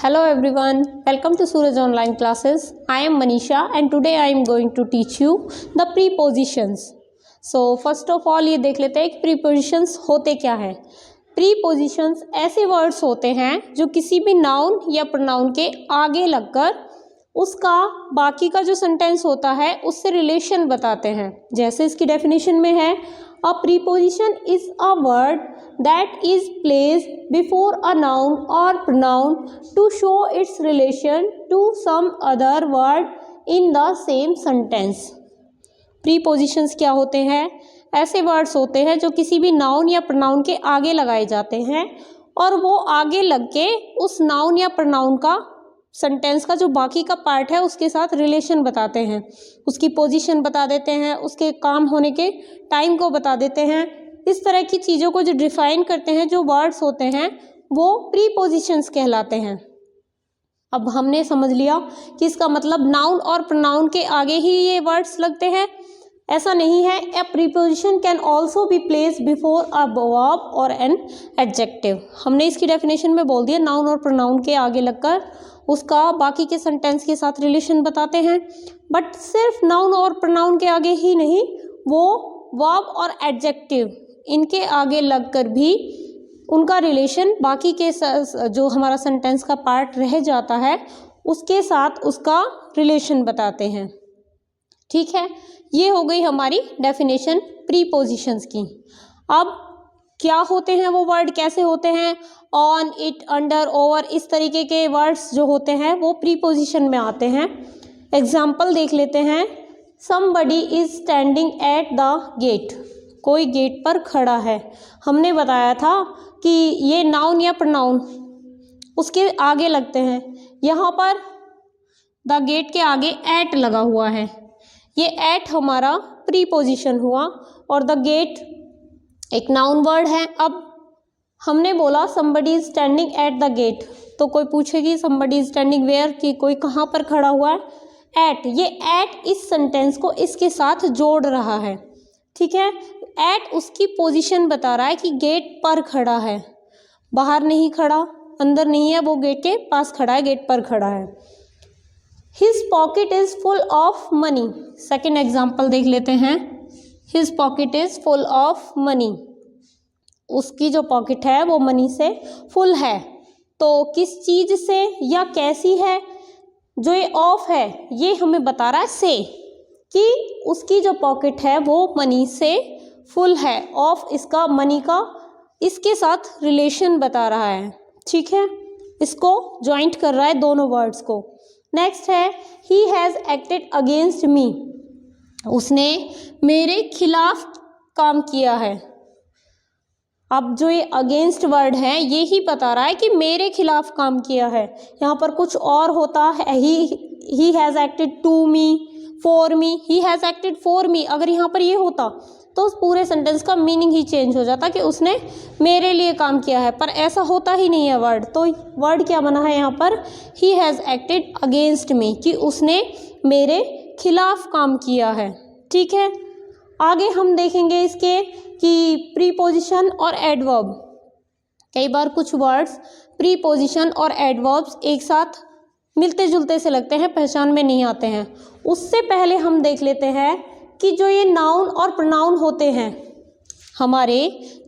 Hello everyone, welcome to Suraj Online Classes. I am Manisha and today I am going to teach you the prepositions. So first of all ये देख लेते हैं कि prepositions होते क्या है। Prepositions ऐसे words होते हैं जो किसी भी noun या pronoun के आगे लगकर उसका बाकी का जो सेंटेंस होता है उससे रिलेशन बताते हैं। जैसे इसकी डेफिनेशन में है, a preposition is a word that is placed before a noun or pronoun to show its relation to some other word in the same sentence. Prepositions क्या होते हैं? ऐसे वर्ड्स होते हैं जो किसी भी नाउन या प्रोनाउन के आगे लगाए जाते हैं और वो आगे लग के उस नाउन या प्रोनाउन का सेंटेंस का जो बाकी का पार्ट है उसके साथ रिलेशन बताते हैं, उसकी पोजीशन बता देते हैं, उसके काम होने के टाइम को बता देते हैं। इस तरह की चीज़ों को जो डिफाइन करते हैं, जो वर्ड्स होते हैं, वो प्रीपोजिशंस कहलाते हैं। अब हमने समझ लिया कि इसका मतलब नाउन और प्रोनाउन के आगे ही ये वर्ड्स लगते हैं, ऐसा नहीं है। ए preposition can also be placed before a verb और एन एडजेक्टिव। हमने इसकी डेफिनेशन में बोल दिया, नाउन और प्रोनाउन के आगे लगकर उसका बाकी के सेंटेंस के साथ रिलेशन बताते हैं। बट सिर्फ नाउन और प्रोनाउन के आगे ही नहीं, वो वर्ब और एडजेक्टिव इनके आगे लगकर भी उनका रिलेशन बाकी के जो हमारा सेंटेंस का पार्ट रह जाता है उसके साथ उसका रिलेशन बताते हैं। ठीक है, ये हो गई हमारी डेफिनेशन प्रीपोजिशंस की। अब क्या होते हैं वो वर्ड, कैसे होते हैं? ऑन, इट, अंडर, ओवर, इस तरीके के वर्ड्स जो होते हैं वो प्रीपोजिशन में आते हैं। एग्जाम्पल देख लेते हैं। Somebody is standing at the gate. कोई गेट पर खड़ा है। हमने बताया था कि ये नाउन या प्रोनाउन उसके आगे लगते हैं। यहाँ पर द गेट के आगे एट लगा हुआ है, ये एट हमारा प्रीपोजिशन हुआ और द गेट एक नाउन वर्ड है। अब हमने बोला somebody is standing at the gate, तो कोई पूछेगी somebody is standing where, कि कोई कहाँ पर खड़ा हुआ है? at, ये at इस सेंटेंस को इसके साथ जोड़ रहा है। ठीक है, at उसकी पोजीशन बता रहा है कि गेट पर खड़ा है, बाहर नहीं खड़ा, अंदर नहीं है, वो गेट के पास खड़ा है, गेट पर खड़ा है। his pocket is full of money। Second example देख लेते हैं। his pocket is full of money, उसकी जो पॉकेट है वो मनी से फुल है। तो किस चीज़ से या कैसी है? जो ये ऑफ है ये हमें बता रहा है से, कि उसकी जो पॉकेट है वो मनी से फुल है। ऑफ इसका मनी का इसके साथ रिलेशन बता रहा है। ठीक है, इसको जॉइंट कर रहा है दोनों वर्ड्स को। नेक्स्ट है he has acted against me. उसने मेरे खिलाफ काम किया है। अब जो ये अगेंस्ट वर्ड है ये ही बता रहा है कि मेरे खिलाफ काम किया है। यहाँ पर कुछ और होता है, he has acted to me, for me, he has acted for me. अगर यहाँ पर ये होता तो उस पूरे सेंटेंस का मीनिंग ही चेंज हो जाता कि उसने मेरे लिए काम किया है, पर ऐसा होता ही नहीं है वर्ड। तो वर्ड क्या बना है यहाँ पर? ही हैज़ एक्टेड अगेंस्ट मी, कि उसने मेरे खिलाफ काम किया है। ठीक है, आगे हम देखेंगे इसके कि प्रीपोजिशन और एडवर्ब। कई बार कुछ वर्ड्स प्रीपोजिशन और एडवर्ब्स एक साथ मिलते जुलते से लगते हैं, पहचान में नहीं आते हैं। उससे पहले हम देख लेते हैं कि जो ये नाउन और प्रोनाउन होते हैं हमारे,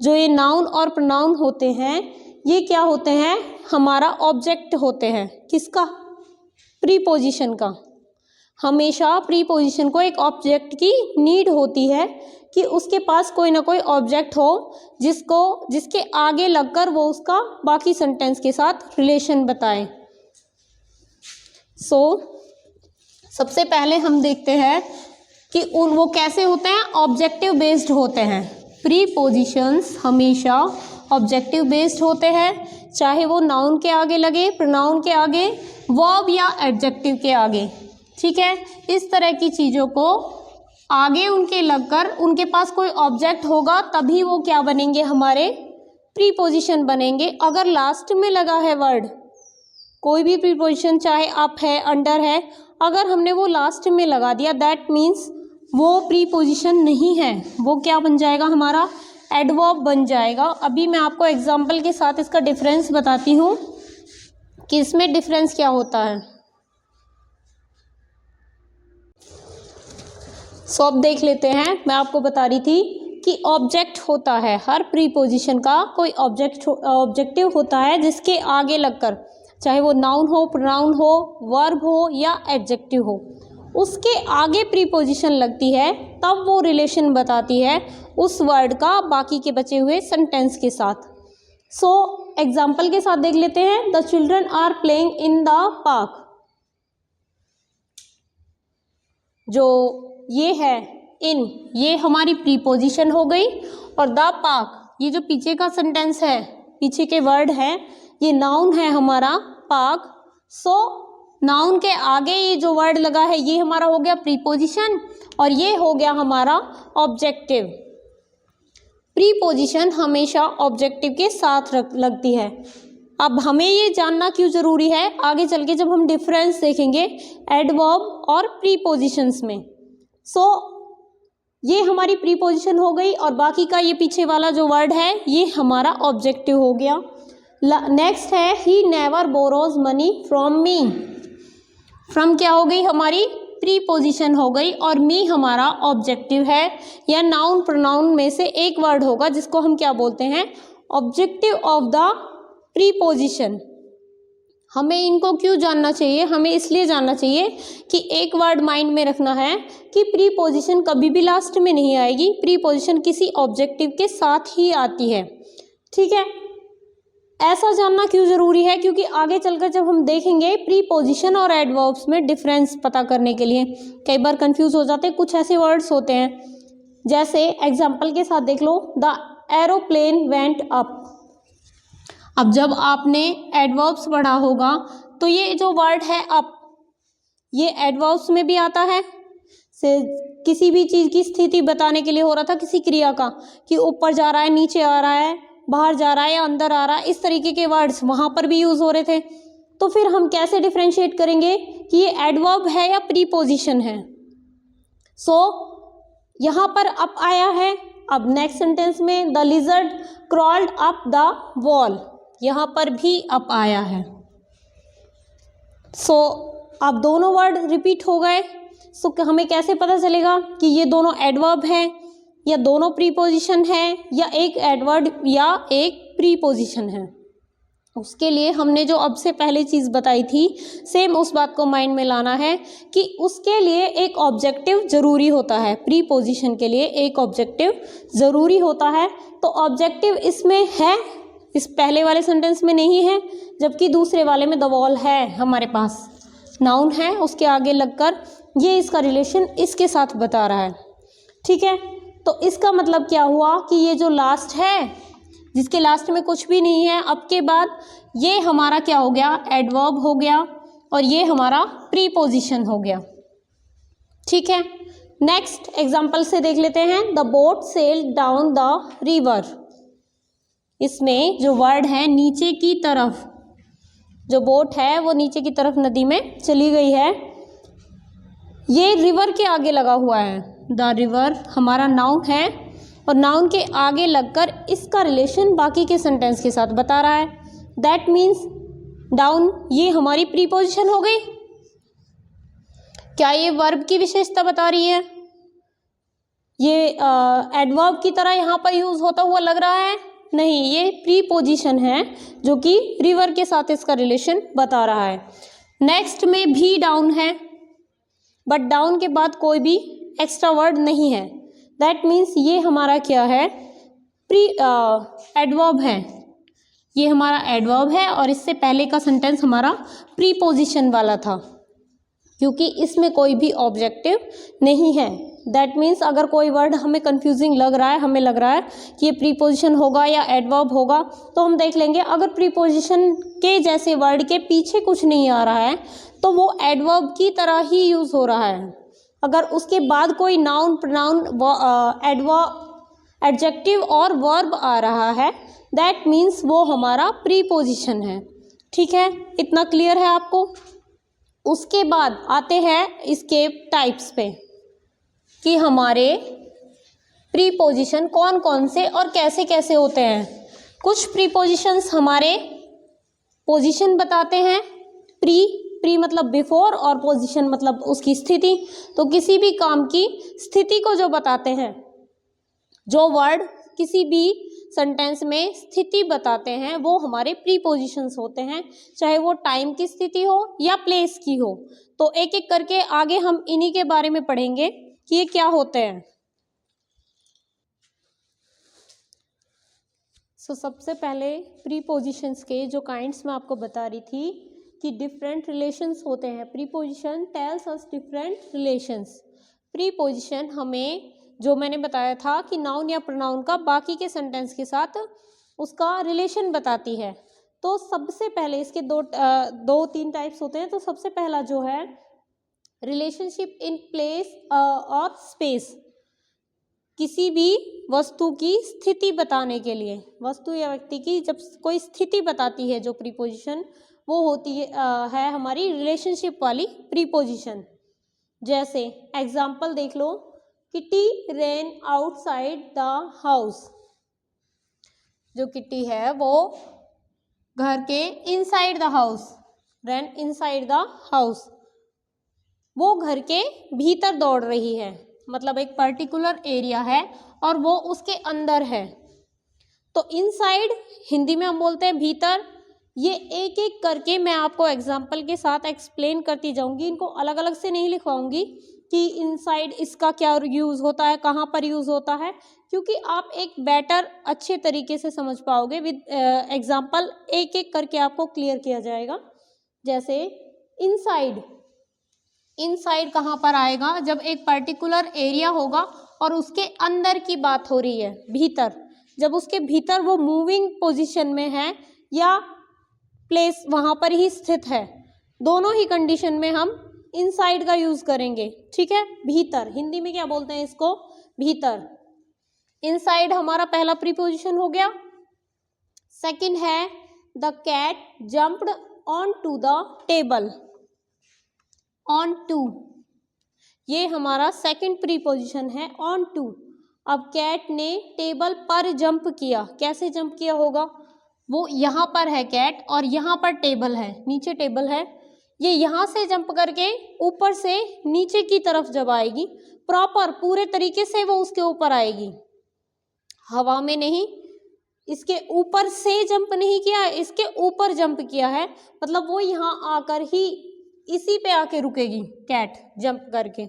जो ये नाउन और प्रोनाउन होते हैं ये क्या होते हैं? हमारा ऑब्जेक्ट होते हैं। किसका? प्रीपोजिशन का। हमेशा प्रीपोजिशन को एक ऑब्जेक्ट की नीड होती है कि उसके पास कोई ना कोई ऑब्जेक्ट हो जिसके आगे लगकर वो उसका बाकी सेंटेंस के साथ रिलेशन बताए। सबसे पहले हम देखते हैं कि वो कैसे होते हैं। ऑब्जेक्टिव बेस्ड होते हैं। प्रीपोजिशंस हमेशा ऑब्जेक्टिव बेस्ड होते हैं, चाहे वो नाउन के आगे लगे, प्रोनाउन के आगे, वर्ब या एडजेक्टिव के आगे। ठीक है, इस तरह की चीज़ों को आगे उनके लगकर उनके पास कोई ऑब्जेक्ट होगा तभी वो क्या बनेंगे? हमारे प्रीपोजिशन बनेंगे। अगर लास्ट में लगा है वर्ड, कोई भी प्रीपोजिशन चाहे अप है, अंडर है, अगर हमने वो लास्ट में लगा दिया दैट मीन्स वो प्रीपोजिशन नहीं है, वो क्या बन जाएगा? हमारा एडवर्ब बन जाएगा। अभी मैं आपको एग्जाम्पल के साथ इसका डिफरेंस बताती हूँ। कि इसमें डिफरेंस क्या होता है। सो अब देख लेते हैं। मैं आपको बता रही थी कि ऑब्जेक्ट होता है, हर प्रीपोजिशन का कोई ऑब्जेक्टिव होता है जिसके आगे लगकर, चाहे वो नाउन हो, प्रोनाउन हो, वर्ब हो या एडजेक्टिव हो, उसके आगे प्रीपोजिशन लगती है, तब वो रिलेशन बताती है उस वर्ड का बाकी के बचे हुए सेंटेंस के साथ। सो एग्जाम्पल के साथ देख लेते हैं। The children are playing in the park. जो ये है इन, ये हमारी प्रीपोजिशन हो गई, और द पार्क, ये जो पीछे का सेंटेंस है, पीछे के वर्ड है, ये नाउन है हमारा पार्क। सो नाउन के आगे ये जो वर्ड लगा है ये हमारा हो गया प्रीपोजिशन, और ये हो गया हमारा ऑब्जेक्टिव। प्रीपोजिशन हमेशा ऑब्जेक्टिव के साथ लगती है। अब हमें ये जानना क्यों ज़रूरी है, आगे चल के जब हम डिफरेंस देखेंगे एडवर्ब और प्रीपोजिशंस में। सो ये हमारी प्रीपोजिशन हो गई, और बाकी का ये पीछे वाला जो वर्ड है ये हमारा ऑब्जेक्टिव हो गया। नेक्स्ट है he never borrows money from me. From क्या हो गई, हमारी प्रीपोजिशन हो गई, और मी हमारा ऑब्जेक्टिव है, या नाउन प्रोनाउन में से एक वर्ड होगा जिसको हम क्या बोलते हैं, ऑब्जेक्टिव ऑफ द प्रीपोजिशन। हमें इनको क्यों जानना चाहिए, हमें इसलिए जानना चाहिए कि एक वर्ड माइंड में रखना है कि प्रीपोजिशन कभी भी लास्ट में नहीं आएगी, प्रीपोजिशन किसी ऑब्जेक्टिव के साथ ही आती है। ठीक है, ऐसा जानना क्यों ज़रूरी है, क्योंकि आगे चलकर जब हम देखेंगे प्रीपोजिशन और एडवर्ब्स में डिफरेंस पता करने के लिए कई बार कंफ्यूज हो जाते हैं। कुछ ऐसे वर्ड्स होते हैं, जैसे एग्जांपल के साथ देख लो, द एरोप्लेन वेंट अप। अब जब आपने एडवर्ब्स पढ़ा होगा तो ये जो वर्ड है अप, ये एडवर्ब्स में भी आता है। से किसी भी चीज़ की स्थिति बताने के लिए हो रहा था, किसी क्रिया का, कि ऊपर जा रहा है, नीचे आ रहा है, बाहर जा रहा है या अंदर आ रहा है, इस तरीके के वर्ड्स वहाँ पर भी यूज़ हो रहे थे। तो फिर हम कैसे डिफ्रेंशिएट करेंगे कि ये एडवर्ब है या प्रीपोजिशन है। सो यहाँ पर अप आया है। अब नेक्स्ट सेंटेंस में the lizard crawled up the wall, यहाँ पर भी अप आया है। सो अब दोनों वर्ड रिपीट हो गए। सो हमें कैसे पता चलेगा कि ये दोनों एडवर्ब हैं या दोनों प्रीपोजिशन है, या एक एडवर्ब या एक प्रीपोजिशन है। उसके लिए हमने जो अब से पहले चीज़ बताई थी, सेम उस बात को माइंड में लाना है कि उसके लिए एक ऑब्जेक्टिव ज़रूरी होता है। प्रीपोजिशन के लिए एक ऑब्जेक्टिव ज़रूरी होता है। तो ऑब्जेक्टिव इसमें है, इस पहले वाले सेंटेंस में नहीं है, जबकि दूसरे वाले में द वॉल है, हमारे पास नाउन है, उसके आगे लगकर ये इसका रिलेशन इसके साथ बता रहा है। ठीक है, तो इसका मतलब क्या हुआ कि ये जो लास्ट है, जिसके लास्ट में कुछ भी नहीं है, अब के बाद ये हमारा क्या हो गया, एडवर्ब हो गया, और ये हमारा प्रीपोजिशन हो गया। ठीक है, नेक्स्ट एग्जांपल से देख लेते हैं। The boat sailed down the river. इसमें जो वर्ड है नीचे की तरफ, जो बोट है वो नीचे की तरफ नदी में चली गई है, ये रिवर के आगे लगा हुआ है। द रिवर हमारा नाउन है, और नाउन के आगे लगकर इसका रिलेशन बाकी के सेंटेंस के साथ बता रहा है। दैट मीन्स डाउन ये हमारी प्रीपोजिशन हो गई। क्या ये वर्ब की विशेषता बता रही है? ये एडवर्ब की तरह यहाँ पर यूज होता हुआ लग रहा है? नहीं, ये प्रीपोजिशन है जो कि रिवर के साथ इसका रिलेशन बता रहा है। नेक्स्ट में भी डाउन है, बट डाउन के बाद कोई भी एक्स्ट्रा वर्ड नहीं है। दैट मीन्स ये हमारा क्या है, एडवर्ब है। ये हमारा एडवर्ब है, और इससे पहले का सेंटेंस हमारा प्रीपोजिशन वाला था, क्योंकि इसमें कोई भी ऑब्जेक्टिव नहीं है। दैट मीन्स अगर कोई वर्ड हमें कंफ्यूजिंग लग रहा है, हमें लग रहा है कि ये प्रीपोजिशन होगा या एडवर्ब होगा, तो हम देख लेंगे अगर प्रीपोजिशन के जैसे वर्ड के पीछे कुछ नहीं आ रहा है तो वो एडवर्ब की तरह ही यूज़ हो रहा है। अगर उसके बाद कोई नाउन, प्रोनाउन, एडजेक्टिव और वर्ब आ रहा है, दैट मीन्स वो हमारा प्रीपोजिशन है। ठीक है, इतना क्लियर है आपको? उसके बाद आते हैं इसके टाइप्स पे कि हमारे प्रीपोजिशन कौन कौन से और कैसे कैसे होते हैं। कुछ प्रीपोजिशंस हमारे पोजीशन बताते हैं, प्री प्री मतलब बिफोर और पोजीशन मतलब उसकी स्थिति। तो किसी भी काम की स्थिति को जो बताते हैं, जो वर्ड किसी भी सेंटेंस में स्थिति बताते हैं वो हमारे प्रीपोजिशंस होते हैं, चाहे वो टाइम की स्थिति हो या प्लेस की हो। तो एक एक करके आगे हम इन्हीं के बारे में पढ़ेंगे कि ये क्या होते हैं। सबसे पहले प्रीपोजिशंस के जो काइंड्स मैं आपको बता रही थी कि डिफरेंट रिलेशंस होते हैं। Preposition tells us different relations. Preposition हमें, जो मैंने बताया था कि नाउन या प्रोनाउन का बाकी के सेंटेंस के साथ उसका रिलेशन बताती है। तो सबसे पहले इसके दो तीन टाइप्स होते हैं। तो सबसे पहला जो है रिलेशनशिप इन प्लेस और स्पेस, किसी भी वस्तु की स्थिति बताने के लिए, वस्तु या व्यक्ति की जब कोई स्थिति बताती है जो प्रीपोजिशन, वो होती है हमारी रिलेशनशिप वाली प्रीपोजिशन। जैसे एग्जाम्पल देख लो, kitty ran outside the house. जो किटी है वो घर के inside the house, ran inside the house, वो घर के भीतर दौड़ रही है, मतलब एक पर्टिकुलर एरिया है और वो उसके अंदर है। तो इनसाइड हिंदी में हम बोलते हैं भीतर। ये एक एक करके मैं आपको एग्जाम्पल के साथ एक्सप्लेन करती जाऊंगी, इनको अलग अलग से नहीं लिखवाऊंगी कि इनसाइड इसका क्या यूज़ होता है, कहाँ पर यूज़ होता है, क्योंकि आप एक बेटर अच्छे तरीके से समझ पाओगे विद एग्जाम्पल। एक एक करके आपको क्लियर किया जाएगा। जैसे इनसाइड, इनसाइड कहाँ पर आएगा, जब एक पर्टिकुलर एरिया होगा और उसके अंदर की बात हो रही है, भीतर, जब उसके भीतर वो मूविंग पोजीशन में है या प्लेस वहाँ पर ही स्थित है, दोनों ही कंडीशन में हम इनसाइड का यूज करेंगे। ठीक है, भीतर हिंदी में क्या बोलते हैं इसको, भीतर। इनसाइड हमारा पहला प्रीपोजिशन हो गया। सेकंड है the cat jumped onto the table. Onto, ये हमारा सेकंड प्रीपोजिशन है, ऑन टू। अब कैट ने टेबल पर जंप किया, कैसे जंप किया होगा, वो यहाँ पर है कैट और यहाँ पर टेबल है, नीचे टेबल है, ये यहाँ से जंप करके ऊपर से नीचे की तरफ जब आएगी, प्रॉपर पूरे तरीके से वो उसके ऊपर आएगी, हवा में नहीं, इसके ऊपर से जंप नहीं किया है, इसके ऊपर जंप किया है, मतलब वो यहाँ आकर ही इसी पे आके रुकेगी कैट जंप करके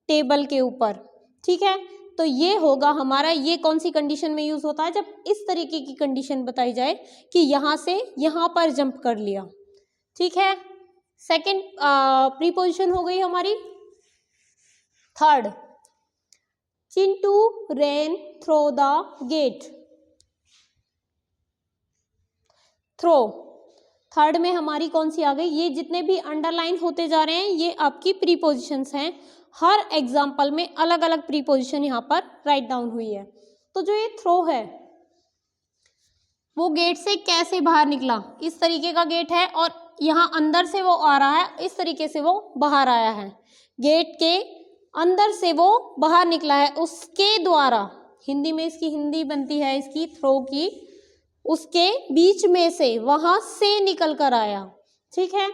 टेबल के ऊपर। ठीक है, तो ये होगा हमारा, ये कौन सी कंडीशन में यूज होता है, जब इस तरीके की कंडीशन बताई जाए कि यहाँ से यहाँ पर जंप कर लिया। ठीक है, सेकंड प्रीपोजिशन हो गई हमारी। Third, Chintu ran through the gate. Through, third में हमारी कौन सी आ गई, ये जितने भी अंडरलाइन होते जा रहे हैं ये आपकी प्रीपोजिशंस हैं। हर एग्जाम्पल में अलग अलग प्रीपोजिशन यहाँ पर राइट डाउन हुई है। तो जो ये थ्रो है वो गेट से कैसे बाहर निकला, इस तरीके का गेट है और यहाँ अंदर से वो आ रहा है, इस तरीके से वो बाहर आया है, गेट के अंदर से वो बाहर निकला है, उसके द्वारा, हिंदी में इसकी हिंदी बनती है इसकी थ्रो की, उसके बीच में से, वहां से निकल कर आया। ठीक है,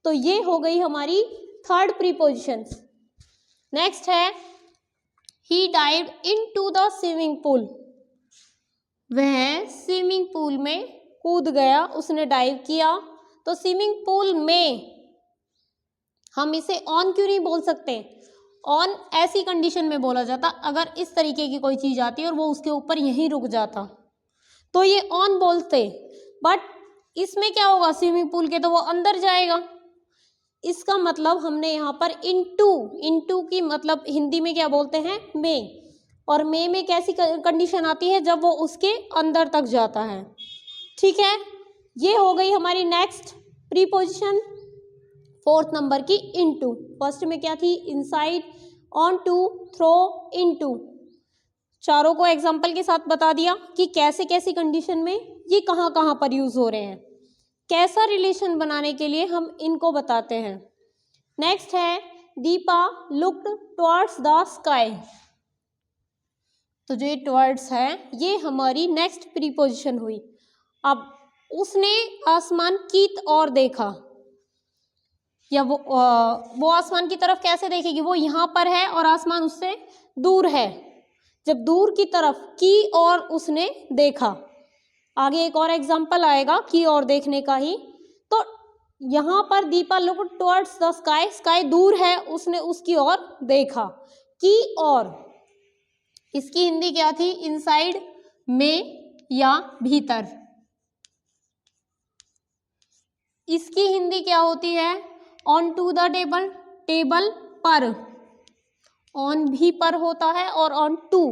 तो ये हो गई हमारी थर्ड प्रीपोजिशन। नेक्स्ट है he dive into the swimming pool. वह स्विमिंग पूल में कूद गया, उसने डाइव किया। तो स्विमिंग पूल में हम इसे ऑन क्यों नहीं बोल सकते, ऑन ऐसी कंडीशन में बोला जाता अगर इस तरीके की कोई चीज आती और वो उसके ऊपर यहीं रुक जाता तो ये ऑन बोलते, बट इसमें क्या होगा, स्विमिंग पूल के तो वो अंदर जाएगा। इसका मतलब हमने यहाँ पर इनटू, इनटू की मतलब हिंदी में क्या बोलते हैं, में, और में कैसी कंडीशन आती है, जब वो उसके अंदर तक जाता है। ठीक है, ये हो गई हमारी नेक्स्ट प्रीपोजिशन, फोर्थ नंबर की इनटू। फर्स्ट में क्या थी, inside, onto, through, into. चारों को एग्जाम्पल के साथ बता दिया कि कैसे कैसी कंडीशन में ये कहाँ कहाँ पर यूज हो रहे हैं, कैसा रिलेशन बनाने के लिए हम इनको बताते हैं। नेक्स्ट है Deepa looked towards the sky. तो जो ये टुवर्ड्स है ये हमारी नेक्स्ट प्रीपोजिशन हुई। अब उसने आसमान की ओर देखा, या वो आसमान की तरफ कैसे देखेगी, वो यहाँ पर है और आसमान उससे दूर है। जब दूर की तरफ की ओर उसने देखा, आगे एक और एग्जाम्पल आएगा की ओर देखने का ही। तो यहाँ पर Deepa look towards the sky, sky दूर है, उसने उसकी ओर देखा। की ओर, इसकी हिंदी क्या थी, इनसाइड, में या भीतर। इसकी हिंदी क्या होती है, onto the table, table पर, ऑन भी पर होता है और ऑन टू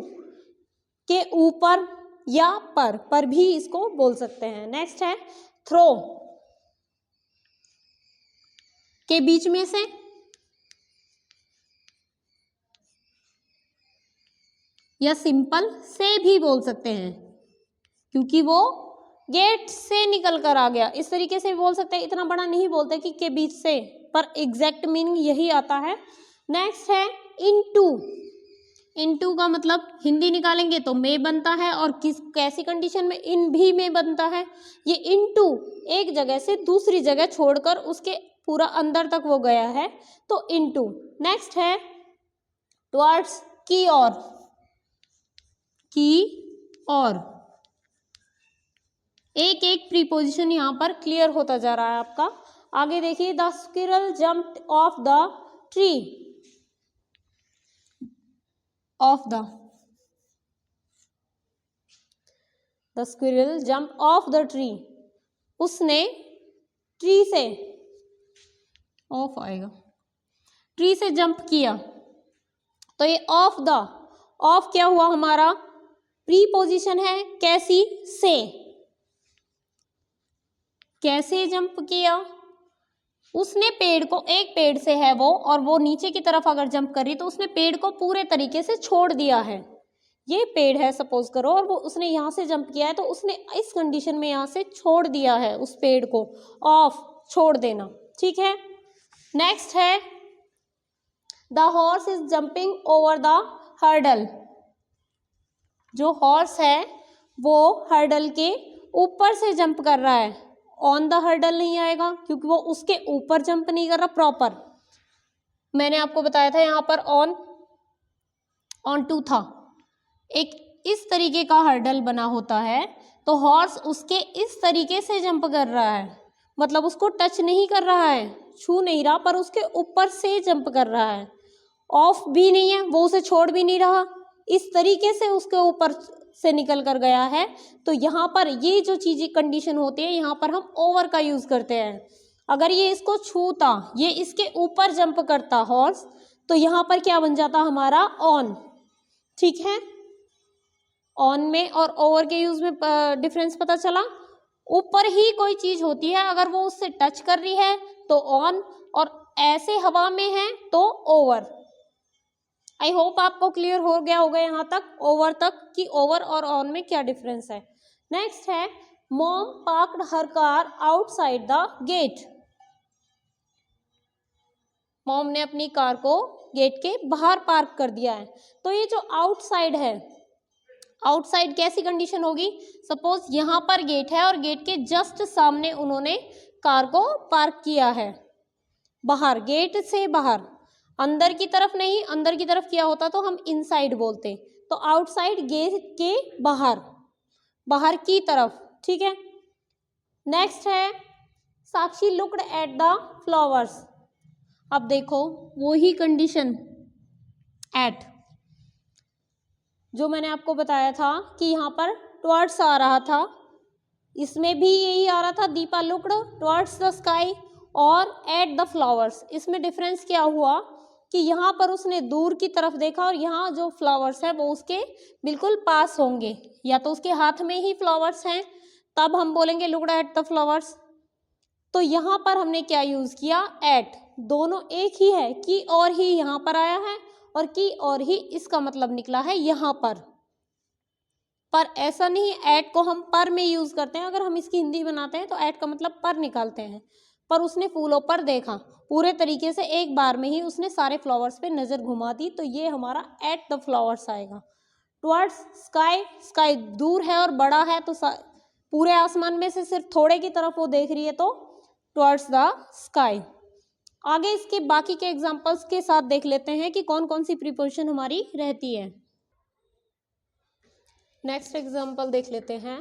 के ऊपर या पर भी इसको बोल सकते हैं। नेक्स्ट है थ्रो, के बीच में से, या सिंपल से भी बोल सकते हैं क्योंकि वो गेट से निकल कर आ गया, इस तरीके से भी बोल सकते हैं। इतना बड़ा नहीं बोलते कि के बीच से, पर एग्जैक्ट मीनिंग यही आता है। नेक्स्ट है इनटू, इनटू का मतलब हिंदी निकालेंगे तो में बनता है, और कैसी कंडीशन में, इन भी में बनता है। ये इनटू एक जगह से दूसरी जगह छोड़कर उसके पूरा अंदर तक वो गया है, तो इनटू। नेक्स्ट है टुवर्ड्स, की ओर, की ओर। एक एक प्रीपोजिशन यहाँ पर क्लियर होता जा रहा है आपका। आगे देखिए, the squirrel jumped of the tree, of the squirrel jump of the tree, उसने ट्री से, ऑफ आएगा, ट्री से जंप किया। तो ये ऑफ द, ऑफ क्या हुआ हमारा, प्रीपोजिशन है, कैसी, से, कैसे जंप किया, उसने पेड़ को, एक पेड़ से है वो, और वो नीचे की तरफ अगर जंप कर रही तो उसने पेड़ को पूरे तरीके से छोड़ दिया है। ये पेड़ है सपोज करो, और वो उसने यहाँ से जंप किया है, तो उसने इस कंडीशन में यहाँ से छोड़ दिया है उस पेड़ को, ऑफ, छोड़ देना, ठीक है। नेक्स्ट है the horse is jumping over the hurdle, जो हॉर्स है वो हर्डल के ऊपर से जंप कर रहा है। ऑन द हर्डल नहीं आएगा क्योंकि वो उसके ऊपर जंप नहीं कर रहा प्रॉपर। मैंने आपको बताया था यहाँ पर ऑन, ऑन टू था, एक इस तरीके का हर्डल बना होता है, तो हॉर्स उसके इस तरीके से जंप कर रहा है, मतलब उसको टच नहीं कर रहा है, छू नहीं रहा, पर उसके ऊपर से जंप कर रहा है। ऑफ भी नहीं है, वो उसे छोड़ भी नहीं रहा, इस तरीके से उसके ऊपर से निकल कर गया है। तो यहाँ पर ये जो चीज़ें कंडीशन होती है, यहाँ पर हम ओवर का यूज करते हैं। अगर ये इसको छूता, ये इसके ऊपर जंप करता हॉर्स, तो यहाँ पर क्या बन जाता हमारा, ऑन, ठीक है। ऑन में और ओवर के यूज में डिफरेंस पता चला। ऊपर ही कोई चीज होती है, अगर वो उससे टच कर रही है तो ऑन, और ऐसे हवा में है तो ओवर। आई होप आपको क्लियर हो गया होगा यहाँ तक, ओवर तक, कि ओवर और ऑन में क्या डिफरेंस है। नेक्स्ट है mom parked her car outside the gate, mom ने अपनी कार को गेट के बाहर पार्क कर दिया है। तो ये जो आउटसाइड है, आउटसाइड कैसी कंडीशन होगी, सपोज यहाँ पर गेट है और गेट के जस्ट सामने उन्होंने कार को पार्क किया है, बाहर, गेट से बाहर, अंदर की तरफ नहीं, अंदर की तरफ किया होता तो हम इनसाइड बोलते, तो आउटसाइड गेट के बाहर, बाहर की तरफ, ठीक है। नेक्स्ट है साक्षी लुक्ड एट द फ्लावर्स, अब देखो वही कंडीशन, एट, जो मैंने आपको बताया था कि यहाँ पर टुवर्ड्स आ रहा था, इसमें भी यही आ रहा था, Deepa looked towards the sky और एट द फ्लावर्स। इसमें डिफरेंस क्या हुआ कि यहाँ पर उसने दूर की तरफ देखा और यहाँ जो फ्लावर्स है वो उसके बिल्कुल पास होंगे, या तो उसके हाथ में ही फ्लावर्स हैं तब हम बोलेंगे लुक्ड एट द फ्लावर्स। तो यहाँ पर हमने क्या यूज किया, एट, दोनों एक ही है, की और ही यहाँ पर आया है और की और ही इसका मतलब निकला है यहाँ पर ऐसा नहीं, ऐट को हम पर में यूज करते हैं, अगर हम इसकी हिंदी बनाते हैं तो ऐट का मतलब पर निकालते हैं। पर उसने फूलों पर देखा, पूरे तरीके से एक बार में ही उसने सारे फ्लावर्स पे नजर घुमा दी, तो ये हमारा एट द फ्लावर्स आएगा। टुवर्ड्स स्काई, स्काई दूर है और बड़ा है, तो पूरे आसमान में से सिर्फ थोड़े की तरफ वो देख रही है तो टुवर्ड्स द स्काई। आगे इसके बाकी के एग्जांपल्स के साथ देख लेते हैं कि कौन कौन सी प्रीपोजिशन हमारी रहती है। नेक्स्ट एग्जांपल देख लेते हैं।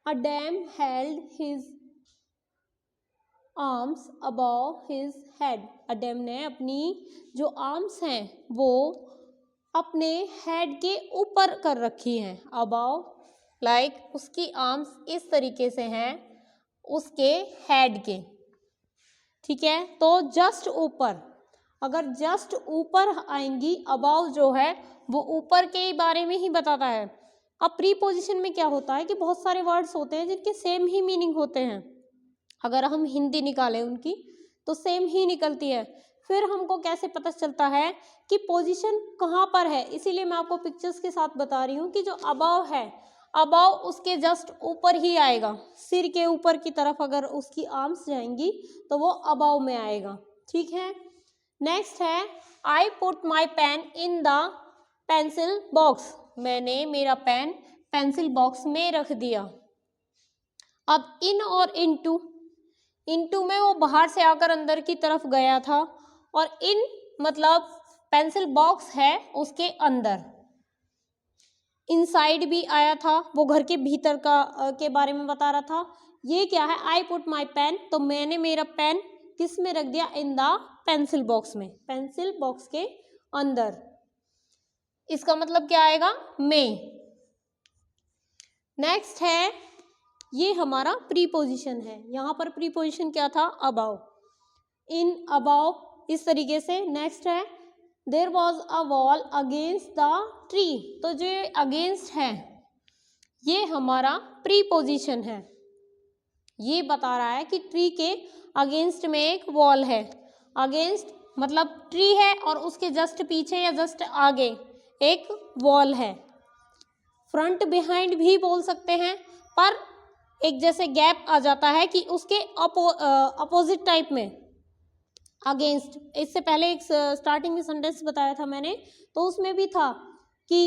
Adam held his arms above his head. Adam ने अपनी जो आर्म्स हैं वो अपने हेड के ऊपर कर रखी हैं। अबव लाइक उसकी आर्म्स इस तरीके से हैं उसके हेड के, ठीक है। तो जस्ट ऊपर, अगर जस्ट ऊपर आएंगी, अबाव जो है वो ऊपर के बारे में ही बताता है। अब प्रीपोजिशन में क्या होता है कि बहुत सारे वर्ड्स होते हैं जिनके सेम ही मीनिंग होते हैं। अगर हम हिंदी निकालें उनकी तो सेम ही निकलती है। फिर हमको कैसे पता चलता है कि पोजीशन कहाँ पर है, इसीलिए मैं आपको पिक्चर्स के साथ बता रही हूँ कि जो अबाव है, अबाव उसके जस्ट ऊपर ही आएगा। सिर के ऊपर की तरफ अगर उसकी आर्म्स जाएंगी तो वो अबाव में आएगा, ठीक है। नेक्स्ट है I put my pain in the pencil box. मैंने मेरा पेन पेंसिल बॉक्स में रख दिया। अब इन और इनटू, इनटू में वो बाहर से आकर अंदर की तरफ गया था और इन मतलब पेंसिल बॉक्स है उसके अंदर। इनसाइड भी आया था, वो घर के भीतर का के बारे में बता रहा था। ये क्या है, आई पुट माई पेन, तो मैंने मेरा पेन किस में रख दिया, इन द पेंसिल बॉक्स में, पेंसिल बॉक्स के अंदर। इसका मतलब क्या आएगा, में। नेक्स्ट है, ये हमारा प्रीपोजिशन है। यहाँ पर प्रीपोजिशन क्या था, अबाव, इन, अबाव, इस तरीके से। नेक्स्ट है there was a wall against the tree. तो जो अगेंस्ट है ये हमारा प्रीपोजिशन है। ये बता रहा है कि ट्री के अगेंस्ट में एक वॉल है। अगेंस्ट मतलब ट्री है और उसके जस्ट पीछे या जस्ट आगे एक वॉल है। फ्रंट बिहाइंड भी बोल सकते हैं, पर एक जैसे गैप आ जाता है कि उसके अपोजिट टाइप में अगेंस्ट। इससे पहले एक स्टार्टिंग में सेंटेंस बताया था मैंने, तो उसमें भी था कि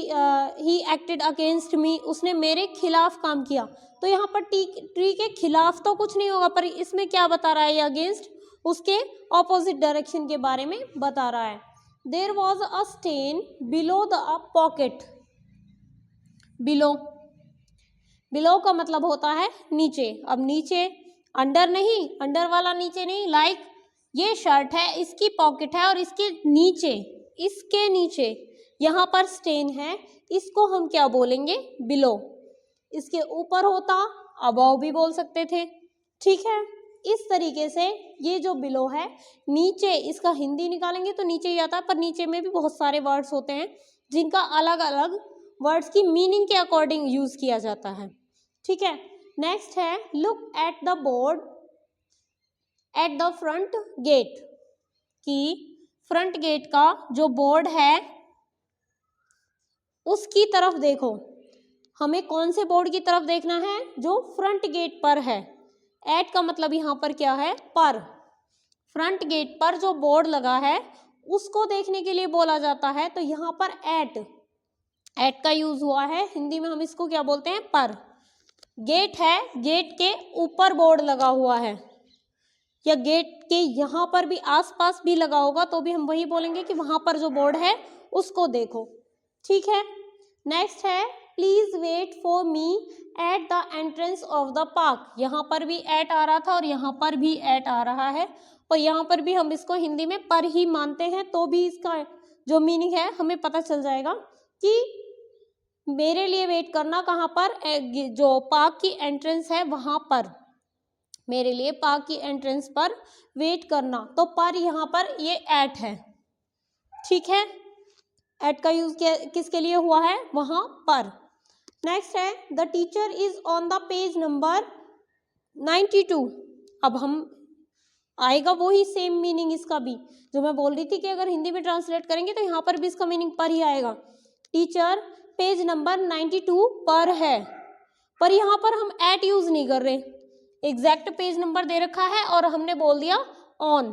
ही एक्टेड अगेंस्ट मी, उसने मेरे खिलाफ काम किया। तो यहाँ पर ट्री के खिलाफ तो कुछ नहीं होगा, पर इसमें क्या बता रहा है, ये अगेंस्ट उसके ऑपोजिट डायरेक्शन के बारे में बता रहा है। There was a stain below the pocket. Below, below का मतलब होता है नीचे। अब नीचे अंडर नहीं, अंडर वाला नीचे नहीं, लाइक ये शर्ट है, इसकी पॉकेट है और इसके नीचे, इसके नीचे यहाँ पर स्टेन है, इसको हम क्या बोलेंगे, बिलो। इसके ऊपर होता अबव भी बोल सकते थे, ठीक है। इस तरीके से ये जो बिलो है, नीचे, इसका हिंदी निकालेंगे तो नीचे ही आता है, पर नीचे में भी बहुत सारे वर्ड्स होते हैं जिनका अलग अलग वर्ड्स की मीनिंग के अकॉर्डिंग यूज किया जाता है, ठीक है। नेक्स्ट है look at the board at the front gate, कि फ्रंट गेट का जो बोर्ड है उसकी तरफ देखो। हमें कौन से बोर्ड की तरफ देखना है, जो फ्रंट गेट पर है। एट का मतलब यहाँ पर क्या है, पर। फ्रंट गेट पर जो बोर्ड लगा है उसको देखने के लिए बोला जाता है, तो यहाँ पर एट का यूज हुआ है। हिंदी में हम इसको क्या बोलते हैं, पर। गेट है, गेट के ऊपर बोर्ड लगा हुआ है, या गेट के यहाँ पर भी आसपास भी लगा होगा तो भी हम वही बोलेंगे कि वहां पर जो बोर्ड है उसको देखो, ठीक है। नेक्स्ट है please wait for me at the entrance of the park. यहाँ पर भी एट आ रहा था और यहाँ पर भी एट आ रहा है, और यहाँ पर भी हम इसको हिंदी में पर ही मानते हैं, तो भी इसका जो मीनिंग है हमें पता चल जाएगा कि मेरे लिए वेट करना कहाँ पर, जो पार्क की एंट्रेंस है वहां पर, मेरे लिए पार्क की एंट्रेंस पर वेट करना। तो पर यहाँ पर ये एट है, ठीक है। एट का यूज किसके लिए हुआ है, वहां पर। नेक्स्ट है the teacher is on the page number 92। अब हम आएगा वही सेम मीनिंग इसका भी, जो मैं बोल रही थी कि अगर हिंदी में ट्रांसलेट करेंगे तो यहाँ पर भी इसका मीनिंग पर ही आएगा। टीचर पेज नंबर 92 पर है, पर यहाँ पर हम एट यूज नहीं कर रहे, एग्जैक्ट पेज नंबर दे रखा है और हमने बोल दिया ऑन,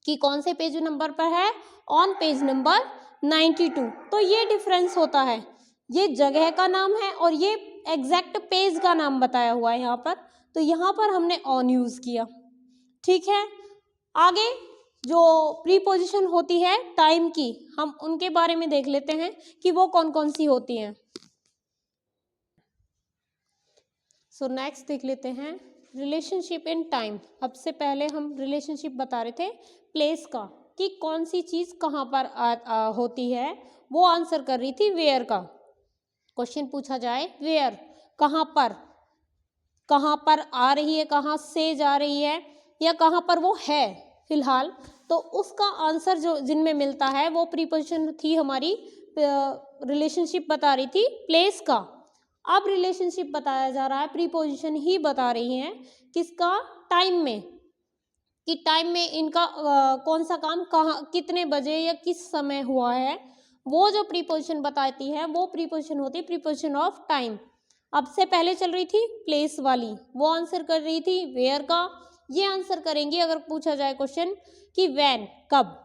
कि कौन से पेज नंबर पर है, ऑन पेज नंबर 92। तो ये डिफरेंस होता है, ये जगह का नाम है और ये एग्जैक्ट पेज का नाम बताया हुआ है यहाँ पर, तो यहाँ पर हमने ऑन यूज़ किया। ठीक है, आगे जो प्रीपोजिशन होती है टाइम की, हम उनके बारे में देख लेते हैं कि वो कौन कौन सी होती हैं। सो नेक्स्ट देख लेते हैं रिलेशनशिप इन टाइम। अब से पहले हम रिलेशनशिप बता रहे थे प्लेस का, कि कौन सी चीज़ कहाँ पर होती है, वो आंसर कर रही थी वेयर का। क्वेश्चन पूछा जाए वेयर, कहाँ पर आ रही है, कहाँ से जा रही है, या कहाँ पर वो है फिलहाल, तो उसका आंसर जो जिनमें मिलता है वो प्रीपोजिशन थी हमारी, रिलेशनशिप बता रही थी प्लेस का। अब रिलेशनशिप बताया जा रहा है, प्रीपोजिशन ही बता रही हैं किसका, टाइम में, कि टाइम में इनका कौन सा काम कहाँ कितने बजे या किस समय हुआ है, वो जो प्रीपोजिशन बताती है वो प्रीपोजिशन होती है प्रीपोजिशन ऑफ टाइम। अब से पहले चल रही थी प्लेस वाली, वो आंसर कर रही थी वेयर का। ये आंसर करेंगी अगर पूछा जाए क्वेश्चन कि व्हेन, कब।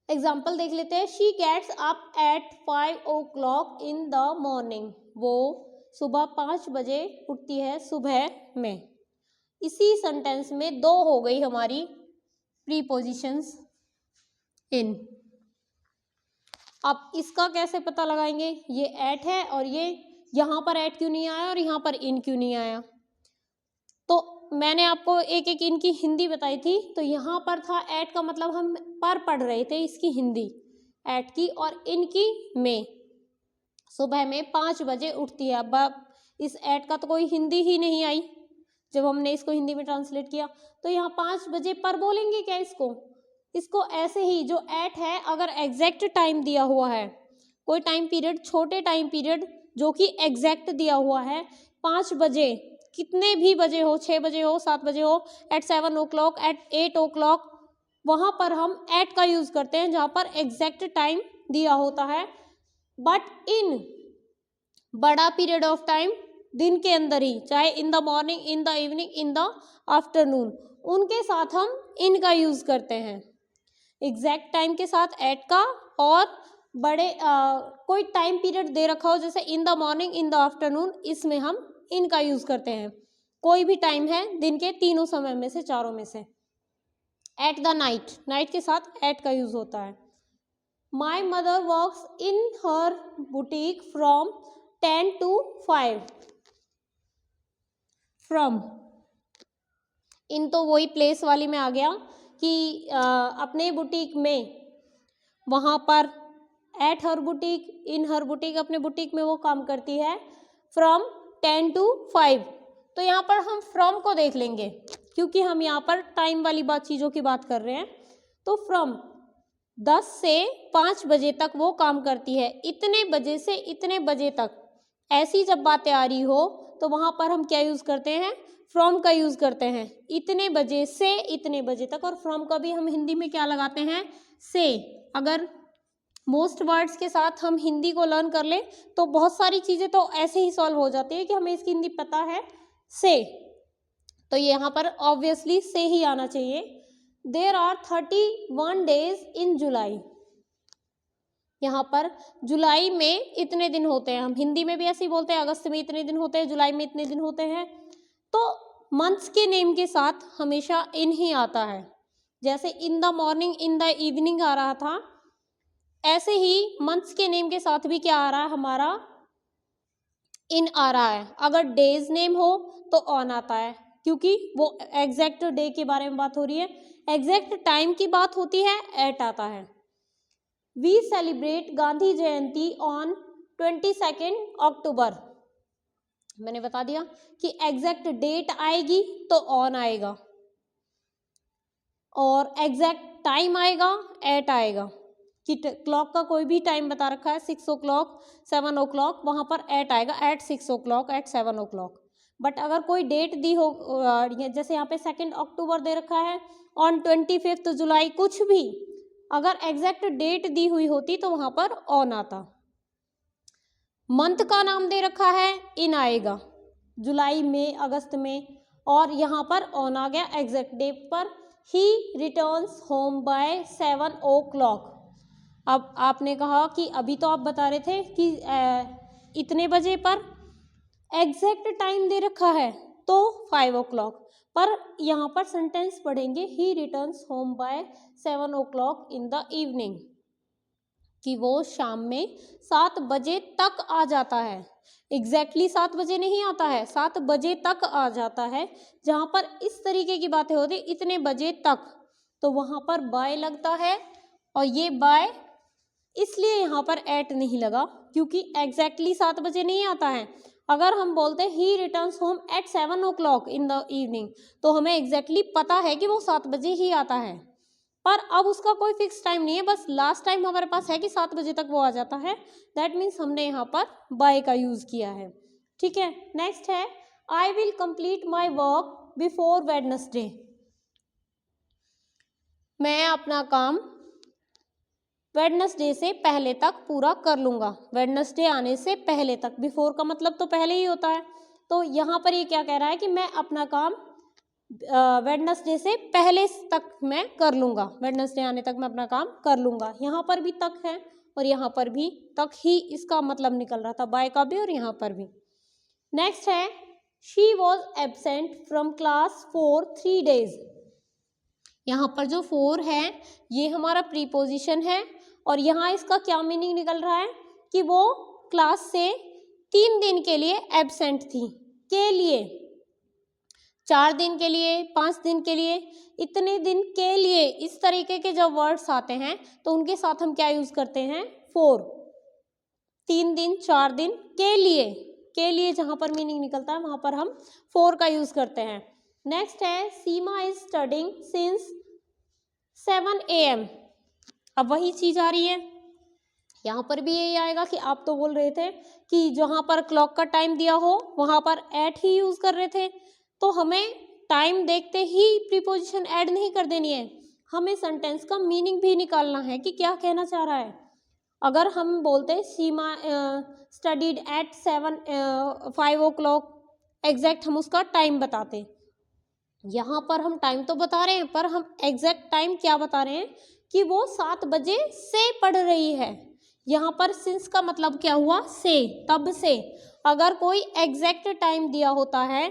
एग्जाम्पल देख लेते हैं। She gets up at 5 o'clock in the morning, वो सुबह 5 बजे उठती है सुबह में। इसी सेंटेंस में दो हो गई हमारी प्रीपोजिशंस इन। अब इसका कैसे पता लगाएंगे, ये एट है और ये यहाँ पर एट क्यों नहीं आया और यहाँ पर इन क्यों नहीं आया। तो मैंने आपको एक एक इनकी हिंदी बताई थी, तो यहाँ पर था एट का मतलब हम पर पढ़ रहे थे इसकी हिंदी एट की, और इनकी में, सुबह में 5 बजे उठती है। अब इस एट का तो कोई हिंदी ही नहीं आई जब हमने इसको हिंदी में ट्रांसलेट किया, तो यहाँ 5 बजे पर बोलेंगे क्या इसको ऐसे ही। जो एट है अगर एग्जैक्ट टाइम दिया हुआ है, कोई टाइम पीरियड, छोटे टाइम पीरियड जो कि एग्जैक्ट दिया हुआ है, 5 बजे, कितने भी बजे हो, 6 बजे हो, 7 बजे हो, एट 7 o'clock, एट 8 o'clock, वहाँ पर हम एट का यूज़ करते हैं जहाँ पर एग्जैक्ट टाइम दिया होता है। बट इन बड़ा पीरियड ऑफ टाइम, दिन के अंदर ही, चाहे इन the morning, in the evening, in the afternoon, उनके साथ हम इन का यूज़ करते हैं। एग्जैक्ट टाइम के साथ एट का, और बड़े कोई टाइम पीरियड दे रखा हो जैसे in the morning, in the afternoon, इसमें हम इन का यूज़ करते हैं। कोई भी टाइम है दिन के तीनों समय में से, चारों में से। एट द नाइट, नाइट के साथ एट का यूज़ होता है। My mother works in her boutique from 10 to 5। From, in तो वही प्लेस वाली में आ गया कि अपने बुटीक में, वहाँ पर at her boutique, in her boutique, अपने बुटीक में वो काम करती है फ्रॉम 10 to 5। तो यहाँ पर हम फ्रॉम को देख लेंगे क्योंकि हम यहाँ पर टाइम वाली चीज़ों की बात कर रहे हैं। तो फ्रॉम 10 से 5 बजे तक वो काम करती है, इतने बजे से इतने बजे तक। ऐसी जब बातें आ रही हो तो वहाँ पर हम क्या यूज़ करते हैं, फ्रॉम का यूज़ करते हैं, इतने बजे से इतने बजे तक। और फ्रॉम का भी हम हिंदी में क्या लगाते हैं, से। अगर मोस्ट वर्ड्स के साथ हम हिंदी को लर्न कर ले तो बहुत सारी चीज़ें तो ऐसे ही सॉल्व हो जाती है कि हमें इसकी हिंदी पता है, से। तो यहाँ पर ऑब्वियसली से ही आना चाहिए। देयर आर 31 days इन जुलाई, यहाँ पर जुलाई में इतने दिन होते हैं। हम हिंदी में भी ऐसे ही बोलते हैं, अगस्त में इतने दिन होते हैं, जुलाई में इतने दिन होते हैं। तो मंथ्स के नेम के साथ हमेशा इन ही आता है। जैसे in the morning, in the evening आ रहा था, ऐसे ही मंथ्स के नेम के साथ भी क्या आ रहा है हमारा, इन आ रहा है। अगर डेज नेम हो तो ऑन आता है, क्योंकि वो एग्जैक्ट डे के बारे में बात हो रही है। एग्जैक्ट टाइम की बात होती है, एट आता है। We celebrate Gandhi Jayanti on 22 October. मैंने बता दिया कि एग्जैक्ट डेट आएगी तो ऑन आएगा, और एग्जैक्ट टाइम आएगा, एट आएगा। कि क्लॉक का कोई भी टाइम बता रखा है, 6 o'clock, 7 o'clock, वहाँ पर एट आएगा, eight 6 o'clock, eight 7 o'clock। But अगर कोई डेट दी हो, जैसे यहाँ पे 2 अक्टूबर दे रखा है, ऑन 25 जुलाई, कुछ भी अगर एग्जैक्ट डेट दी हुई होती तो वहाँ पर ऑन आता। मंथ का नाम दे रखा है, इन आएगा, जुलाई में, अगस्त में, और यहाँ पर ऑन आ गया एग्जैक्ट डेट पर। He returns home by 7 o'clock। अब आपने कहा कि अभी तो आप बता रहे थे कि इतने बजे पर, एग्जैक्ट टाइम दे रखा है तो 5 o'clock, पर यहाँ पर सेंटेंस पढ़ेंगे he returns home by 7 o'clock in the evening, कि वो शाम में 7 बजे तक आ जाता है। एग्जैक्टली 7 बजे नहीं आता है, 7 बजे तक आ जाता है। जहाँ पर इस तरीके की बातें होती इतने बजे तक, तो वहाँ पर बाय लगता है, और ये बाय इसलिए यहाँ पर एट नहीं लगा क्योंकि एग्जैक्टली 7 बजे नहीं आता है। अगर हम बोलते हैं ही returns home at 7 o'clock in the evening, तो हमें एग्जैक्टली पता है कि वो 7 बजे ही आता है, पर अब उसका कोई फिक्स टाइम नहीं है, बस लास्ट टाइम हमारे पास है कि 7 बजे तक वो आ जाता है। दैट मीन्स हमने यहाँ पर बाय का यूज़ किया है। ठीक है, नेक्स्ट है I will complete my work before Wednesday. मैं अपना काम वेडनेसडे से पहले तक पूरा कर लूँगा। वेडनेसडे आने से पहले तक, बिफोर का मतलब तो पहले ही होता है, तो यहाँ पर ये क्या कह रहा है कि मैं अपना काम वेडनेसडे से पहले तक मैं कर लूँगा, वेडनेसडे आने तक मैं अपना काम कर लूँगा। यहाँ पर भी तक है और यहाँ पर भी तक ही इसका मतलब निकल रहा था, बाय का भी और यहाँ पर भी। नेक्स्ट है she was absent from class for 3 days। यहाँ पर जो 4 है ये हमारा प्रीपोजिशन है, और यहाँ इसका क्या मीनिंग निकल रहा है कि वो क्लास से 3 दिन के लिए एबसेंट थी। के लिए 4 दिन के लिए, 5 दिन के लिए, इतने दिन के लिए, इस तरीके के जब वर्ड्स आते हैं तो उनके साथ हम क्या यूज करते हैं, 4। 3 दिन, 4 दिन, के लिए जहां पर मीनिंग निकलता है वहां पर हम 4 का यूज करते हैं। नेक्स्ट है सीमा इज स्टडिंग सिंस 7 AM। अब वही चीज आ रही है, यहाँ पर भी यही आएगा कि आप तो बोल रहे थे कि जहां पर क्लॉक का टाइम दिया हो वहां पर एट ही यूज कर रहे थे, तो हमें टाइम देखते ही प्रीपोजिशन ऐड नहीं कर देनी है, हमें सेंटेंस का मीनिंग भी निकालना है कि क्या कहना चाह रहा है। अगर हम बोलते सीमा स्टडीड एट 5 o'clock एग्जैक्ट, हम उसका टाइम बताते। यहाँ पर हम टाइम तो बता रहे हैं पर हम एग्जैक्ट टाइम क्या बता रहे हैं कि वो 7 बजे से पढ़ रही है। यहाँ पर सिंस का मतलब क्या हुआ, से, तब से। अगर कोई एग्जैक्ट टाइम दिया होता है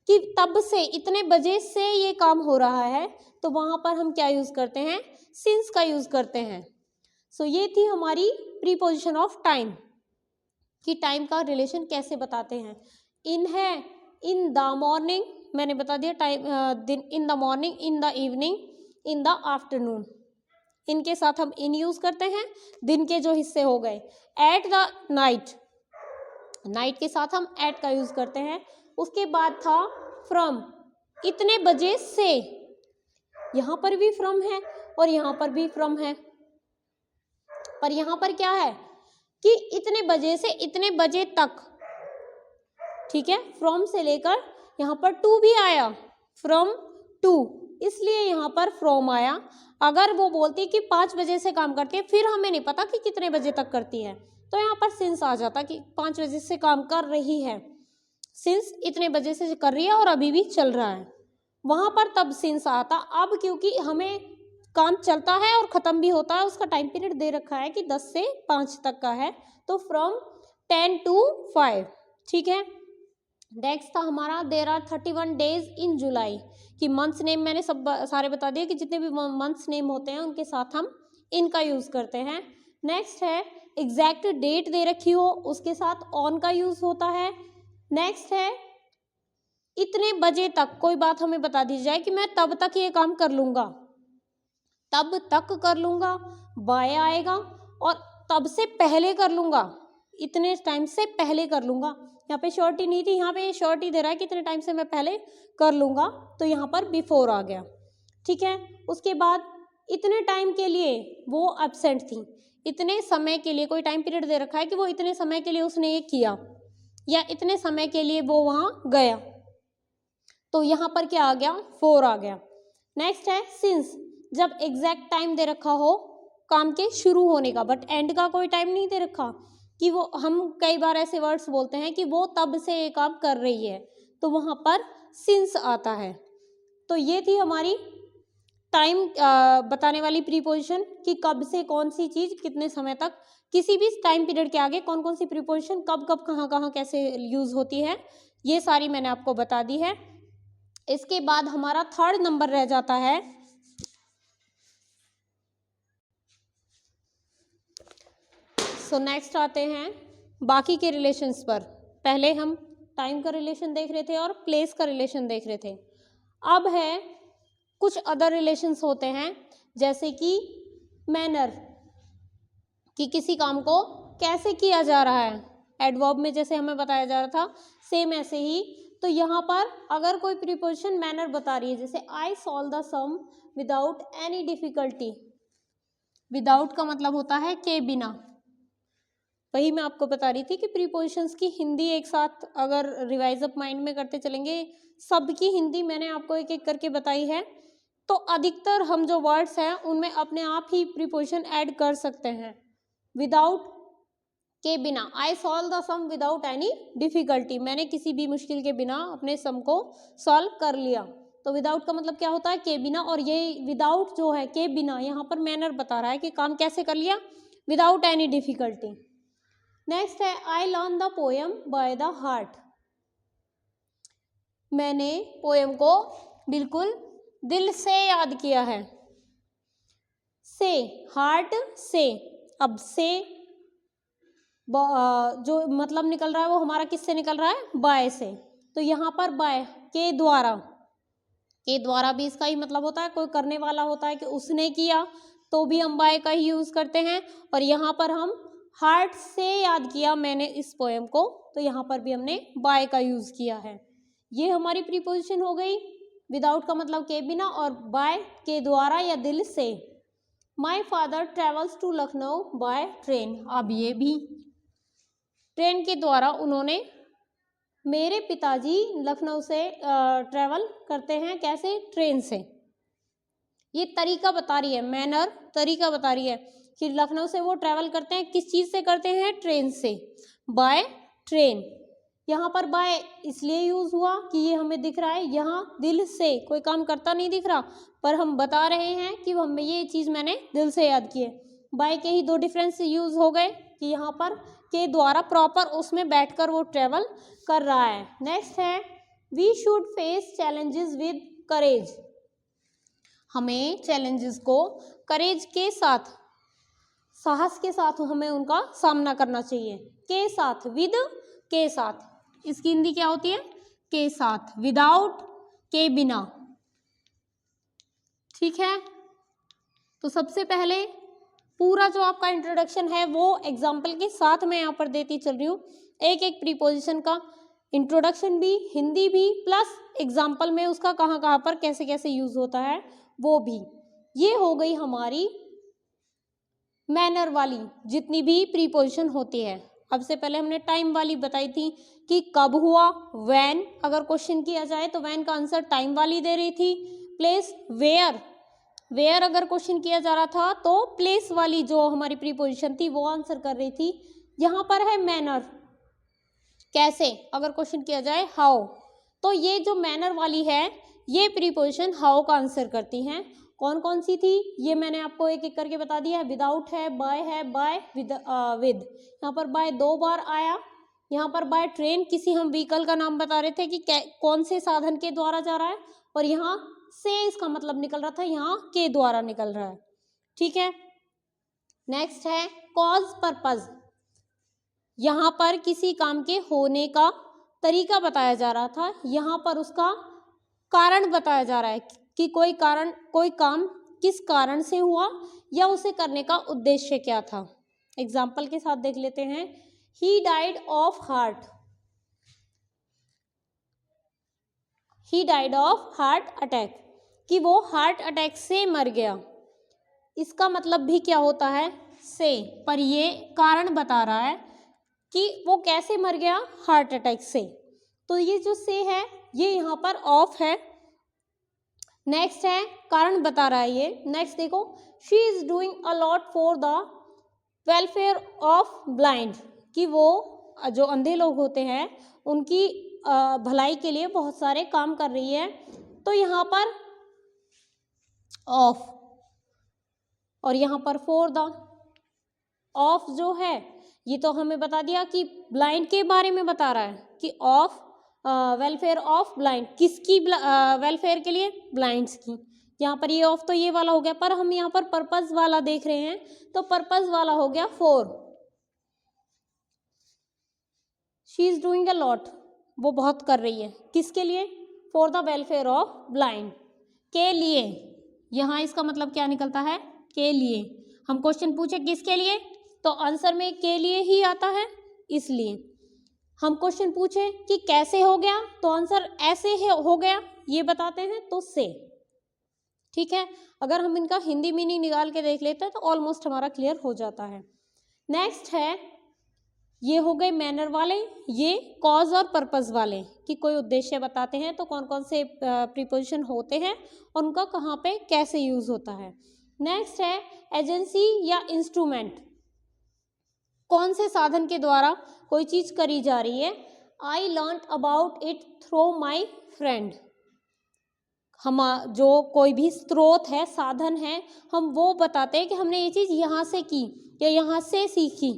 कि तब से, इतने बजे से ये काम हो रहा है, तो वहाँ पर हम क्या यूज़ करते हैं, सिंस का यूज़ करते हैं। सो ये थी हमारी प्रीपोजिशन ऑफ टाइम, कि टाइम का रिलेशन कैसे बताते हैं। इन है इन द मॉर्निंग, मैंने बता दिया टाइम, दिन, इन the morning, in the evening, in the afternoon, इनके साथ हम इन यूज करते हैं, दिन के जो हिस्से हो गए। एट द नाइट, नाइट के साथ हम एट का यूज करते हैं। उसके बाद था फ्रॉम, इतने बजे से, यहां पर भी फ्रॉम है और यहां पर भी फ्रॉम है, पर यहां पर क्या है कि इतने बजे से इतने बजे तक। ठीक है, फ्रॉम से लेकर यहां पर टू भी आया, फ्रॉम टू, इसलिए यहां पर फ्रॉम आया। अगर वो बोलती कि 5 बजे से काम करती है, फिर हमें नहीं पता कि कितने बजे तक करती है, तो यहाँ पर सिंस आ जाता कि 5 बजे से काम कर रही है, सिंस इतने बजे से कर रही है और अभी भी चल रहा है, वहां पर तब सिंस आता। अब क्योंकि हमें काम चलता है और ख़त्म भी होता है, उसका टाइम पीरियड दे रखा है कि 10 से 5 तक का है, तो फ्रॉम 10 to 5। ठीक है, नेक्स्ट था हमारा देर आर 31 days इन जुलाई, कि मंथ्स नेम मैंने सब सारे बता दिए कि जितने भी मंथ्स नेम होते हैं उनके साथ हम इनका यूज़ करते हैं। नेक्स्ट है एग्जैक्ट डेट दे रखी हो, उसके साथ ऑन का यूज़ होता है। नेक्स्ट है इतने बजे तक, कोई बात हमें बता दी जाए कि मैं तब तक ये काम कर लूँगा, तब तक कर लूँगा, बाय आएगा, और तब से पहले कर लूँगा, इतने टाइम से पहले कर लूँगा। यहाँ पे श्योरिटी नहीं थी, यहाँ पे श्योरिटी दे रहा है कि इतने टाइम से मैं पहले कर लूँगा, तो यहाँ पर बिफोर आ गया। ठीक है, उसके बाद इतने टाइम के लिए वो एब्सेंट थी, इतने समय के लिए, कोई टाइम पीरियड दे रखा है कि वो इतने समय के लिए उसने ये किया, या इतने समय के लिए वो वहाँ गया, तो यहाँ पर क्या आ गया, 4 आ गया। नेक्स्ट है सिंस, जब एग्जैक्ट टाइम दे रखा हो काम के शुरू होने का, बट एंड का कोई टाइम नहीं दे रखा, कि वो, हम कई बार ऐसे वर्ड्स बोलते हैं कि वो तब से ये काम कर रही है, तो वहाँ पर सिंस आता है। तो ये थी हमारी टाइम बताने वाली प्रीपोजिशन, कि कब से कौन सी चीज़ कितने समय तक किसी भी टाइम पीरियड के आगे कौन कौन सी प्रीपोजिशन कब कब कहाँ कहाँ कैसे यूज होती है, ये सारी मैंने आपको बता दी है। इसके बाद हमारा थर्ड नंबर रह जाता है नेक्स्ट आते हैं बाकी के रिलेशंस पर। पहले हम टाइम का रिलेशन देख रहे थे और प्लेस का रिलेशन देख रहे थे। अब है कुछ अदर रिलेशंस होते हैं, जैसे कि मैनर, कि किसी काम को कैसे किया जा रहा है। एडवर्ब में जैसे हमें बताया जा रहा था, सेम ऐसे ही। तो यहाँ पर अगर कोई प्रीपोजिशन मैनर बता रही है, जैसे I solve the sum without any difficulty. Without का मतलब होता है के बिना। वही मैं आपको बता रही थी कि प्रीपोजिशंस की हिंदी एक साथ अगर रिवाइज अप माइंड में करते चलेंगे, सबकी हिंदी मैंने आपको एक एक करके बताई है, तो अधिकतर हम जो वर्ड्स हैं उनमें अपने आप ही प्रीपोजिशन ऐड कर सकते हैं। विदाउट के बिना, I solve the sum without any difficulty, मैंने किसी भी मुश्किल के बिना अपने सम को सॉल्व कर लिया। तो विदाउट का मतलब क्या होता है, के बिना। और ये विदाउट जो है, के बिना, यहाँ पर मैनर बता रहा है कि काम कैसे कर लिया, विदाउट एनी डिफिकल्टी। नेक्स्ट है I learn the poem by the heart. मैंने पोएम को बिल्कुल दिल से याद किया है। से, हार्ट से, अब से जो मतलब निकल रहा है वो हमारा किससे निकल रहा है, बाय से। तो यहाँ पर बाय, के द्वारा, के द्वारा भी इसका ही मतलब होता है, कोई करने वाला होता है कि उसने किया, तो भी हम बाय का ही यूज करते हैं। और यहाँ पर हम हार्ट से याद किया मैंने इस पोएम को, तो यहाँ पर भी हमने बाय का यूज किया है। ये हमारी प्रीपोजिशन हो गई। विदाउट का मतलब के बिना, और बाय के द्वारा या दिल से। My father travels to Lucknow by train. अब ये भी ट्रेन के द्वारा उन्होंने, मेरे पिताजी लखनऊ से ट्रेवल करते हैं, कैसे, ट्रेन से। ये तरीका बता रही है, मैनर तरीका बता रही है कि लखनऊ से वो ट्रैवल करते हैं, किस चीज़ से करते हैं, ट्रेन से, बाय ट्रेन। यहाँ पर बाय इसलिए यूज हुआ कि ये हमें दिख रहा है, यहाँ दिल से कोई काम करता नहीं दिख रहा, पर हम बता रहे हैं कि हमें ये चीज़ मैंने दिल से याद की है। बाय के ही दो डिफरेंस यूज हो गए कि यहाँ पर के द्वारा प्रॉपर उसमें बैठकर वो ट्रेवल कर रहा है। नेक्स्ट है we should face challenges with courage. हमें चैलेंजेस को करेज के साथ, साहस के साथ हमें उनका सामना करना चाहिए। के साथ, विद के साथ, इसकी हिंदी क्या होती है, के साथ, विदाउट के बिना। ठीक है, तो सबसे पहले पूरा जो आपका इंट्रोडक्शन है वो एग्जाम्पल के साथ मैं यहाँ पर देती चल रही हूँ। एक एक प्रीपोजिशन का इंट्रोडक्शन भी, हिंदी भी, प्लस एग्जाम्पल में उसका कहाँ कहाँ पर कैसे कैसे यूज होता है वो भी। ये हो गई हमारी मैनर वाली जितनी भी प्रीपोजिशन होती है। अब से पहले हमने टाइम वाली बताई थी कि कब हुआ, व्हेन, अगर क्वेश्चन किया जाए तो व्हेन का आंसर टाइम वाली दे रही थी। प्लेस, वेयर, वेयर अगर क्वेश्चन किया जा रहा था तो प्लेस वाली जो हमारी प्रीपोजिशन थी वो आंसर कर रही थी। यहाँ पर है मैनर, कैसे, अगर क्वेश्चन किया जाए हाउ, तो ये जो मैनर वाली है ये प्रीपोजिशन हाउ का आंसर करती हैं। कौन कौन सी थी ये मैंने आपको एक एक करके बता दिया है। विदाउट है, बाय विद, यहाँ पर बाय 2 बार आया। यहाँ पर बाय ट्रेन किसी हम व्हीकल का नाम बता रहे थे कि कौन से साधन के द्वारा जा रहा है, और यहाँ से इसका मतलब निकल रहा था, यहाँ के द्वारा निकल रहा है। ठीक है, नेक्स्ट है कॉज पर्पज। यहाँ पर किसी काम के होने का तरीका बताया जा रहा था, यहाँ पर उसका कारण बताया जा रहा है कि कोई काम किस कारण से हुआ या उसे करने का उद्देश्य क्या था। एग्जाम्पल के साथ देख लेते हैं। He died of heart, he died of heart attack, कि वो हार्ट अटैक से मर गया। इसका मतलब भी क्या होता है, से, पर ये कारण बता रहा है कि वो कैसे मर गया, हार्ट अटैक से। तो ये जो से है ये यहाँ पर ऑफ है। नेक्स्ट है कारण बता रहा है ये। नेक्स्ट देखो, she is doing a lot for the welfare of blind, कि वो जो अंधे लोग होते हैं उनकी भलाई के लिए बहुत सारे काम कर रही है। तो यहाँ पर ऑफ, और यहाँ पर फॉर द, ऑफ जो है ये तो हमें बता दिया कि ब्लाइंड के बारे में बता रहा है कि ऑफ वेलफेयर ऑफ ब्लाइंड, किसकी वेलफेयर के लिए, ब्लाइंड्स की। यहाँ पर ये ऑफ तो ये वाला हो गया, पर हम यहाँ पर पर्पस वाला देख रहे हैं तो पर्पस वाला हो गया for. She is doing a lot, वो बहुत कर रही है, किसके लिए, for the welfare of blind, के लिए। यहाँ इसका मतलब क्या निकलता है, के लिए। हम क्वेश्चन पूछे किसके लिए तो आंसर में के लिए ही आता है, इसलिए। हम क्वेश्चन पूछे कि कैसे हो गया तो आंसर ऐसे हो गया, ये बताते हैं तो से। ठीक है, अगर हम इनका हिंदी मीनिंग निकाल के देख लेते हैं तो ऑलमोस्ट हमारा क्लियर हो जाता है। नेक्स्ट है, ये हो गए मैनर वाले, ये कॉज और पर्पस वाले कि कोई उद्देश्य बताते हैं तो कौन कौन से प्रीपोजिशन होते हैं और उनका कहाँ पे कैसे यूज होता है। नेक्स्ट है एजेंसी या इंस्ट्रूमेंट, कौन से साधन के द्वारा कोई चीज करी जा रही है। I learn about it through my friend, हम जो कोई भी स्रोत है, साधन है, हम वो बताते हैं कि हमने ये चीज़ यहाँ से की या यहाँ से सीखी,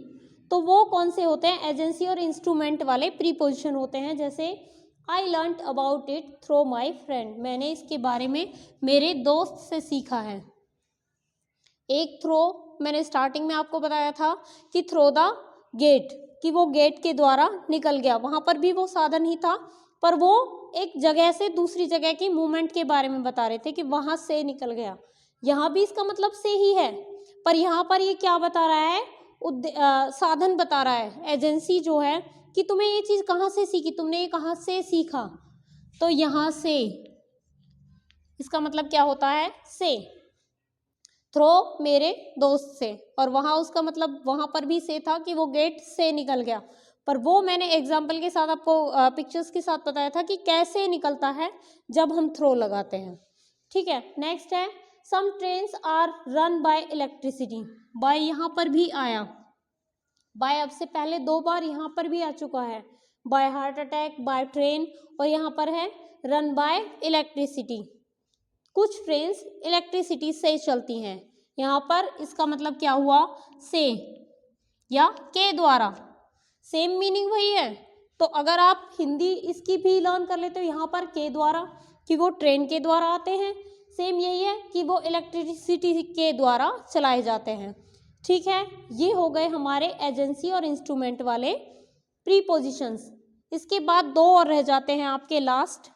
तो वो कौन से होते हैं, एजेंसी और इंस्ट्रूमेंट वाले प्रीपोजिशन होते हैं। जैसे I learn about it through my friend, मैंने इसके बारे में मेरे दोस्त से सीखा है। एक थ्रो मैंने स्टार्टिंग में आपको बताया था कि थ्रो द गेट, कि वो गेट के द्वारा निकल गया, वहाँ पर भी वो साधन ही था, पर वो एक जगह से दूसरी जगह की मूवमेंट के बारे में बता रहे थे कि वहाँ से निकल गया। यहाँ भी इसका मतलब से ही है, पर यहाँ पर ये क्या बता रहा है, साधन बता रहा है, एजेंसी जो है कि तुम्हें ये चीज़ कहाँ से सीखी, तुमने ये कहाँ से सीखा, तो यहाँ से, इसका मतलब क्या होता है, से। थ्रो मेरे दोस्त से, और वहाँ उसका मतलब वहाँ पर भी से था कि वो गेट से निकल गया, पर वो मैंने एग्जाम्पल के साथ आपको पिक्चर्स के साथ बताया था कि कैसे निकलता है जब हम थ्रो लगाते हैं। ठीक है, नेक्स्ट है some trains are run by electricity, by यहाँ पर भी आया, बाय अब से पहले 2 बार यहाँ पर भी आ चुका है, by heart attack, by train, और यहाँ पर है रन बाय इलेक्ट्रिसिटी। कुछ ट्रेन्स इलेक्ट्रिसिटी से चलती हैं, यहाँ पर इसका मतलब क्या हुआ, से या के द्वारा, सेम मीनिंग वही है। तो अगर आप हिंदी इसकी भी लर्न कर लेते हो, यहाँ पर के द्वारा कि वो ट्रेन के द्वारा आते हैं, सेम यही है कि वो इलेक्ट्रिसिटी के द्वारा चलाए जाते हैं। ठीक है, ये हो गए हमारे एजेंसी और इंस्ट्रूमेंट वाले प्रीपोजिशंस। इसके बाद 2 और रह जाते हैं आपके लास्ट।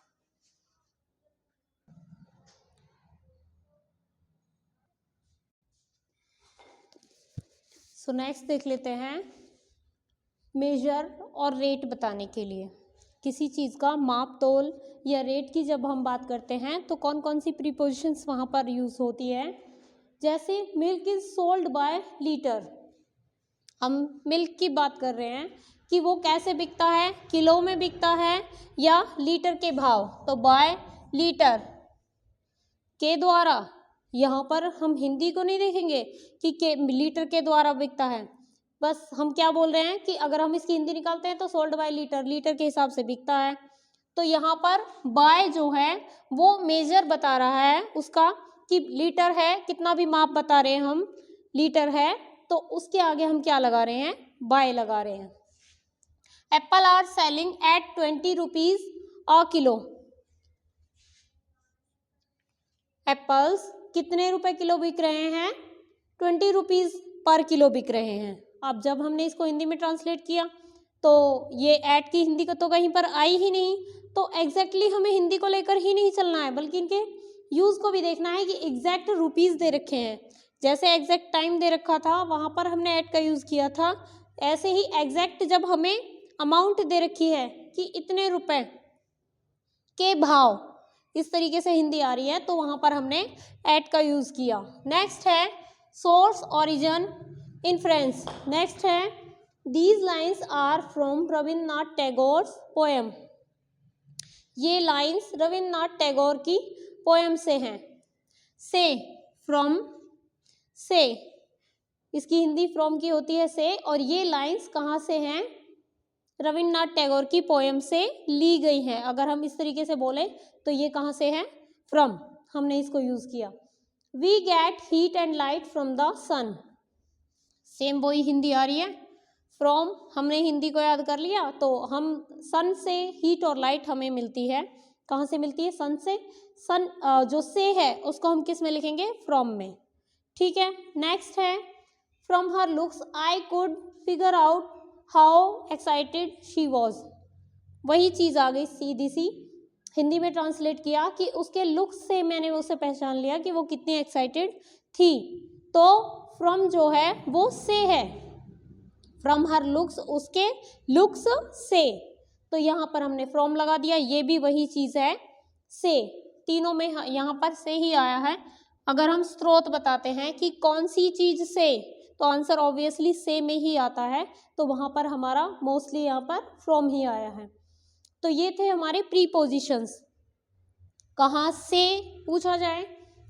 सो नेक्स्ट देख लेते हैं, मेजर और रेट बताने के लिए किसी चीज़ का माप तोल या रेट की जब हम बात करते हैं तो कौन कौन सी प्रीपोजिशंस वहाँ पर यूज़ होती है। जैसे milk is sold by litre, हम मिल्क की बात कर रहे हैं कि वो कैसे बिकता है, किलो में बिकता है या लीटर के भाव, तो बाय लीटर, के द्वारा। यहाँ पर हम हिंदी को नहीं देखेंगे कि लीटर के द्वारा बिकता है, बस हम क्या बोल रहे हैं कि अगर हम इसकी हिंदी निकालते हैं तो सोल्ड बाय लीटर, लीटर के हिसाब से बिकता है। तो यहाँ पर बाय जो है वो मेजर बता रहा है उसका कि लीटर है, कितना भी माप बता रहे हैं हम, लीटर है, तो उसके आगे हम क्या लगा रहे हैं, बाय लगा रहे हैं। Apple are selling at 20 rupees a kilo, apples कितने रुपए किलो बिक रहे हैं, 20 रुपीज़ पर किलो बिक रहे हैं। अब जब हमने इसको हिंदी में ट्रांसलेट किया तो ये ऐड की हिंदी का तो कहीं पर आई ही नहीं, तो एग्जैक्टली हमें हिंदी को लेकर ही नहीं चलना है, बल्कि इनके यूज़ को भी देखना है कि एग्जैक्ट रुपीज़ दे रखे हैं। जैसे एग्जैक्ट टाइम दे रखा था वहाँ पर हमने ऐड का यूज़ किया था, ऐसे ही एग्जैक्ट जब हमें अमाउंट दे रखी है कि इतने रुपए के भाव, इस तरीके से हिंदी आ रही है तो वहाँ पर हमने एट का यूज़ किया। नेक्स्ट है सोर्स, ओरिजिन, इन्फ्लुएंस। नेक्स्ट है these lines are from Rabindranath Tagore poem, ये लाइन्स रविन्द्रनाथ टैगोर की पोएम से हैं। से, फ्रॉम, से, इसकी हिंदी फ्रॉम की होती है से, और ये लाइन्स कहाँ से हैं, रविन्द्रनाथ टैगोर की पोएम से ली गई हैं। अगर हम इस तरीके से बोलें तो ये कहाँ से है, फ्रॉम, हमने इसको यूज़ किया। We get heat and light from the sun, same वही हिंदी आ रही है। फ्रॉम हमने हिंदी को याद कर लिया, तो हम सन से हीट और लाइट हमें मिलती है। कहाँ से मिलती है? सन से। सन जो से है उसको हम किस में लिखेंगे? फ्रॉम में। ठीक है, नेक्स्ट है from her looks I could figure out how excited she was. वही चीज़ आ गई सीधी सी, हिंदी में ट्रांसलेट किया कि उसके लुक्स से मैंने उसे पहचान लिया कि वो कितनी एक्साइटेड थी। तो फ्रॉम जो है वो से है, फ्रॉम हर लुक्स उसके लुक्स से, तो यहाँ पर हमने फ्रॉम लगा दिया। ये भी वही चीज़ है से, तीनों में यहाँ पर से ही आया है। अगर हम स्रोत बताते हैं कि कौन सी चीज़ से, तो आंसर ऑब्वियसली से में ही आता है, तो वहाँ पर हमारा मोस्टली यहाँ पर फ्रॉम ही आया है। तो ये थे हमारे प्रीपोजिशंस। कहाँ से पूछा जाए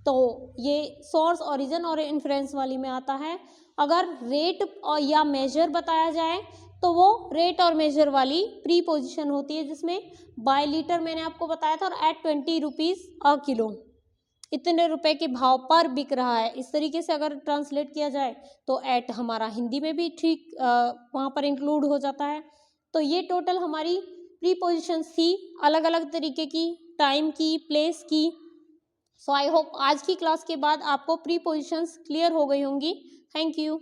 तो ये सोर्स, ओरिजिन और इन्फ्लुएंस वाली में आता है। अगर रेट और या मेजर बताया जाए तो वो रेट और मेजर वाली प्रीपोजिशन होती है, जिसमें बाय लीटर मैंने आपको बताया था, और एट 20 रुपीज़ अ किलो, इतने रुपए के भाव पर बिक रहा है। इस तरीके से अगर ट्रांसलेट किया जाए तो एट हमारा हिंदी में भी ठीक वहाँ पर इंक्लूड हो जाता है। तो ये टोटल हमारी प्रीपोजिशंस थी, अलग अलग तरीके की, टाइम की, प्लेस की। सो आई होप आज की क्लास के बाद आपको प्रीपोजिशंस क्लियर हो गई होंगी। Thank you.